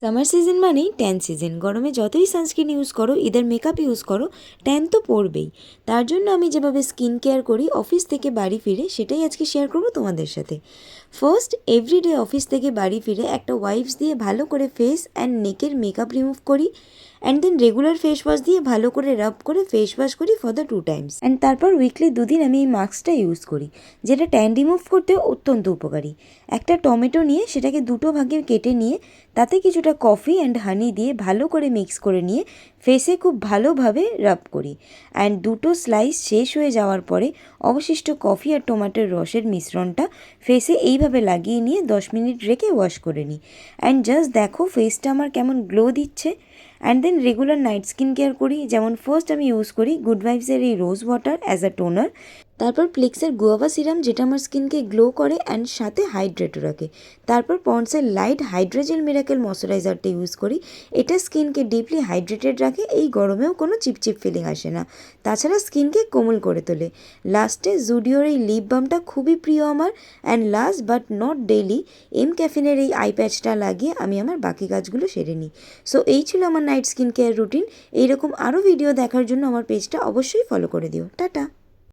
Summer season মানেই tan season. গরমে যতই সানস্ক্রিন ইউজ করো, ইদার মেকআপ ইউজ করো, ট্যান তো পড়বেই। তার জন্য আমি যেভাবে স্কিন কেয়ার করি অফিস থেকে বাড়ি ফিরে, সেটাই আজকে শেয়ার করবো তোমাদের সাথে। ফার্স্ট, এভরিডে অফিস থেকে বাড়ি ফিরে একটা ওয়াইপস দিয়ে ভালো করে ফেস অ্যান্ড নেকের মেকআপ রিমুভ করি, and then regular face wash দিয়ে ভালো করে রাব করে ফেস ওয়াশ করি ফর দ্য 2 টাইমস। অ্যান্ড তারপর উইকলি 2 দিন আমি এই মাস্কটা ইউজ করি, যেটা ট্যান রিমুভ করতেও অত্যন্ত উপকারী। একটা টমেটো নিয়ে সেটাকে 2টো ভাগে কেটে নিয়ে তাতে কিছুটা কফি অ্যান্ড হানি দিয়ে ভালো করে মিক্স করে নিয়ে ফেসে খুব ভালোভাবে রাব করি। অ্যান্ড 2টো স্লাইস শেষ হয়ে যাওয়ার পরে অবশিষ্ট কফি আর টমেটোর রসের মিশ্রণটা ফেসে এইভাবে লাগিয়ে নিয়ে 10 মিনিট রেখে ওয়াশ করে নিই। অ্যান্ড জাস্ট দেখো ফেসটা আমার কেমন গ্লো দিচ্ছে। And then regular night skin care করি, যেমন ফার্স্ট আমি ইউজ করি গুড ভাইবসের এই rose water as a toner, তারপর প্লেক্সের গুয়াভা সিরাম যেটা আমার স্কিনকে গ্লো করে অ্যান্ড সাথে হাইড্রেটও রাখে। তারপর পন্ডসের লাইট হাইড্রোজেল মিরাকেল ময়শ্চারাইজারটা ইউজ করি, এটা স্কিনকে ডিপলি হাইড্রেটেড রাখে, এই গরমেও কোনো চিপচিপ ফিলিং আসে না, তাছাড়া স্কিনকে কোমল করে তোলে। লাস্টে জুডিওর এই লিপ বামটা খুবই প্রিয় আমার। And last but not daily, এম ক্যাফিনের এই আই প্যাচটা লাগিয়ে আমি আমার বাকি কাজগুলো সেরে নিই। সো এই ছিল আমার নাইট স্কিন কেয়ার রুটিন। এইরকম আরও ভিডিও দেখার জন্য আমার পেজটা অবশ্যই ফলো করে দিও। টাটা।